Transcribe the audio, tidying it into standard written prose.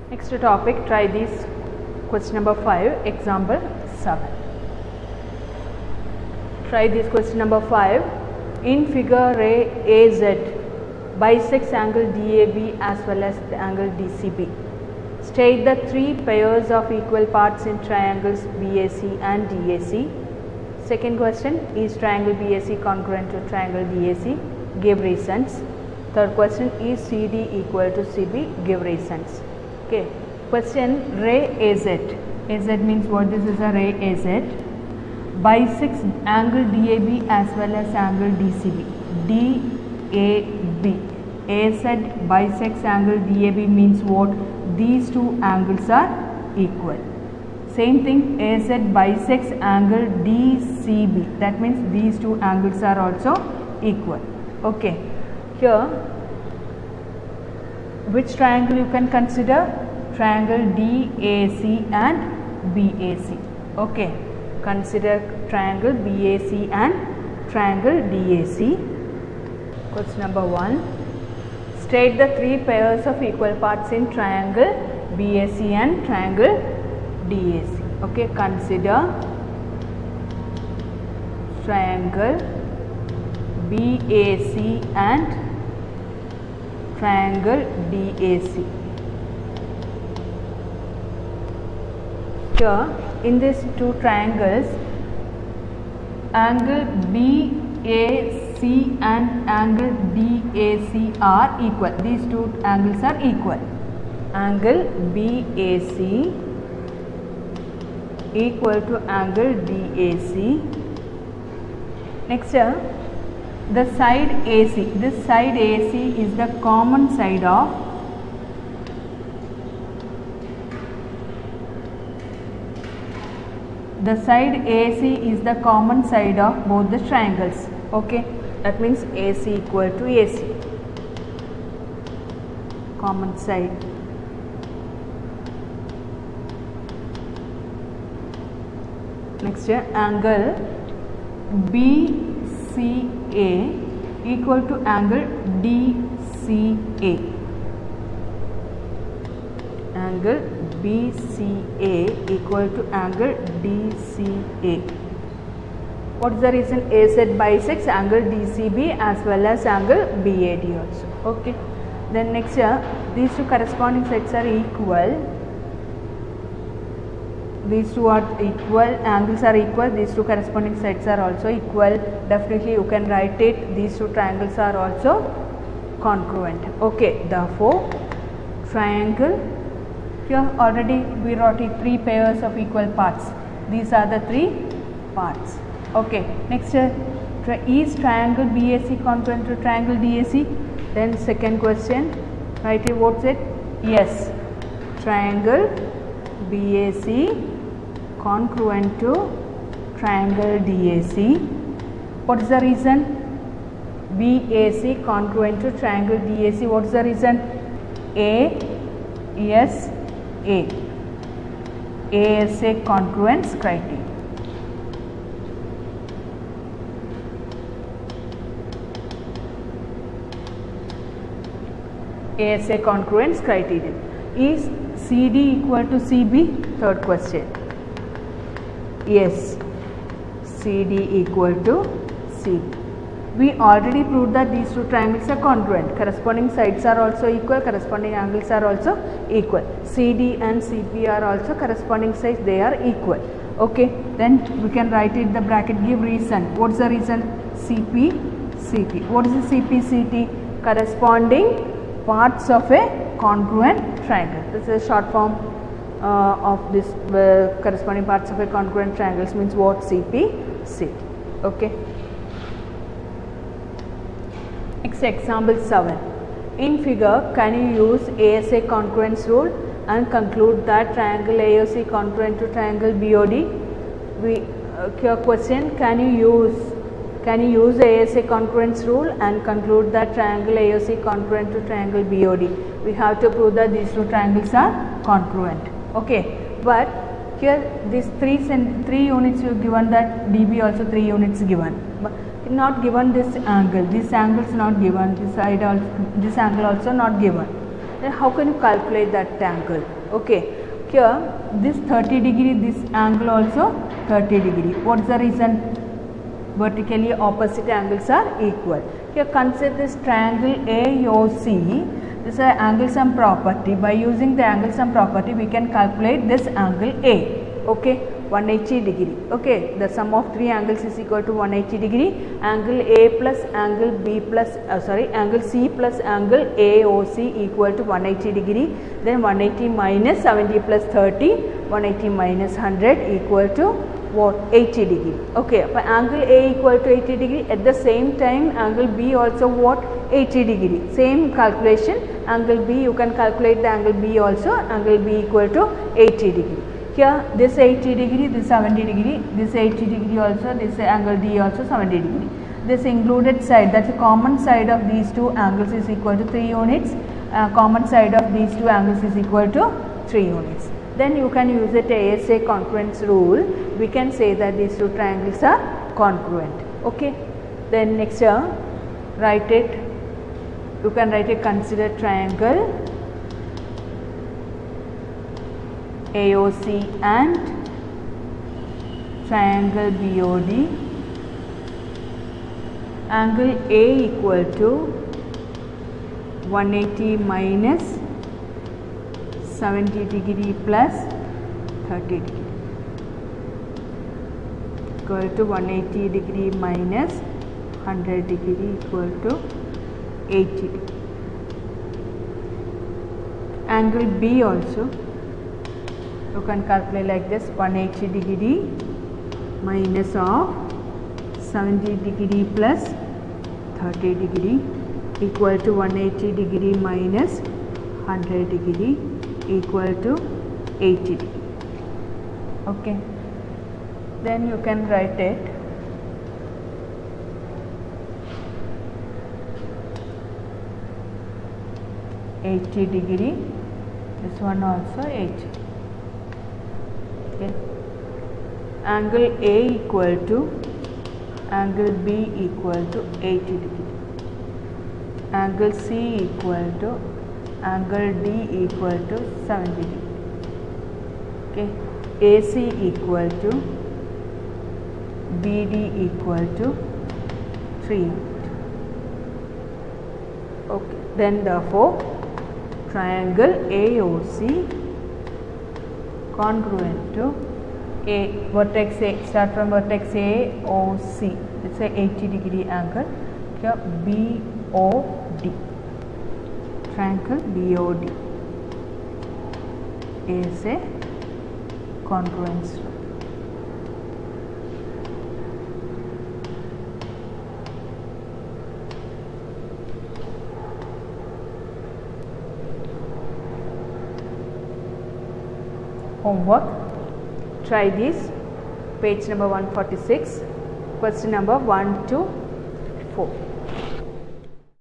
Next topic, try this question number 5, example 7. Try this question number 5. In figure AZ bisects angle DAB as well as the angle DCB. State the three pairs of equal parts in triangles BAC and DAC. Second question, is triangle BAC congruent to triangle DAC? Give reasons. Third question, is CD equal to CB? Give reasons. Okay. Question, ray AZ. AZ means what? This is a ray AZ. Bisects angle DAB as well as angle DCB. DAB. AZ bisects angle DAB means what? These two angles are equal. Same thing, AZ bisects angle DCB. That means these two angles are also equal. Okay. Here, which triangle you can consider? Triangle DAC and BAC. Okay. Consider triangle BAC and triangle DAC. Question number 1. State the three pairs of equal parts in triangle BAC and triangle DAC. Okay, consider triangle BAC and triangle DAC. Here, in these two triangles, angle BAC and angle DAC are equal. These two angles are equal. Angle BAC equal to angle DAC. Next, the side AC. This side AC is the common side of both the triangles. Okay, that means AC equal to AC, common side. Next, angle BCA equal to angle DCA. Angle BCA equal to angle DCA. What is the reason? AZ bisects angle DCB as well as angle BAD also. Okay. Then next, these two corresponding sides are equal. These two are equal, angles are equal, these two corresponding sides are also equal. Definitely you can write it, these two triangles are also congruent. Okay, therefore triangle, here already we wrote it, three pairs of equal parts. These are the three parts. Okay, next, is triangle BAC congruent to triangle DAC? Then second question, write it, what's it? Yes, triangle BAC congruent to triangle DAC. What is the reason? BAC congruent to triangle DAC. What is the reason? ASA congruence criteria. ASA congruence criterion. Is CD equal to CB? Third question. Yes, CD equal to CB. We already proved that these two triangles are congruent. Corresponding sides are also equal, corresponding angles are also equal. CD and CP are also corresponding sides, they are equal. Okay, then we can write it, the bracket, give reason. What is the reason? CP, CT. What is the CP, CT? Corresponding parts of a congruent triangle. This is a short form of this corresponding parts of a congruent triangles means what? CP, CT. Okay. Next, example 7. In figure, can you use ASA congruence rule and conclude that triangle AOC congruent to triangle BOD? Here question, can you use the ASA congruence rule and conclude that triangle AOC congruent to triangle BOD? We have to prove that these two triangles are congruent. Okay, but here these three units you given, that DB also 3 units given, but not given this angle is not given, this angle also not given. then how can you calculate that angle? Okay, here this 30 degree, this angle also 30 degree. What is the reason? Vertically opposite angles are equal. Here consider this triangle AOC. This is an angle sum property. By using the angle sum property, we can calculate this angle A. Okay, 180 degree. Okay, the sum of three angles is equal to 180 degree. Angle A plus angle B plus angle C plus angle AOC equal to 180 degree. Then 180 minus 70 plus 30, 180 minus 100 equal to what? 80 degree. Okay, but angle A equal to 80 degree. At the same time, angle B also what? 80 degree. Same calculation. Angle B, you can calculate the angle B also. Angle B equal to 80 degree. Here this 80 degree, this 70 degree, this 80 degree also, this angle D also 70 degree. This included side, that's the common side of these two angles is equal to 3 units. Common side of these two angles is equal to 3 units. Then you can use it ASA congruence rule. We can say that these two triangles are congruent. Okay. Then next write it. You can write it, consider triangle AOC and triangle BOD. Angle A equal to 180 minus 70 degree plus 30 degree equal to 180 degree minus 100 degree equal to 80 degree. Angle B also you can calculate like this, 180 degree minus of 70 degree plus 30 degree equal to 180 degree minus 100 degree equal to 80 degree. Okay, then you can write it $80 degree, this one also 80. Okay. Angle A equal to angle B equal to 80 degree. Angle C equal to angle D equal to 70 degree. Okay. AC equal to BD equal to 3. Okay. Then therefore triangle AOC congruent to A, vertex A, start from vertex A, O, C, it's a 80 degree angle. Here BOD, triangle BOD is a congruence. Homework, try this, page number 146, question number 1 to 4.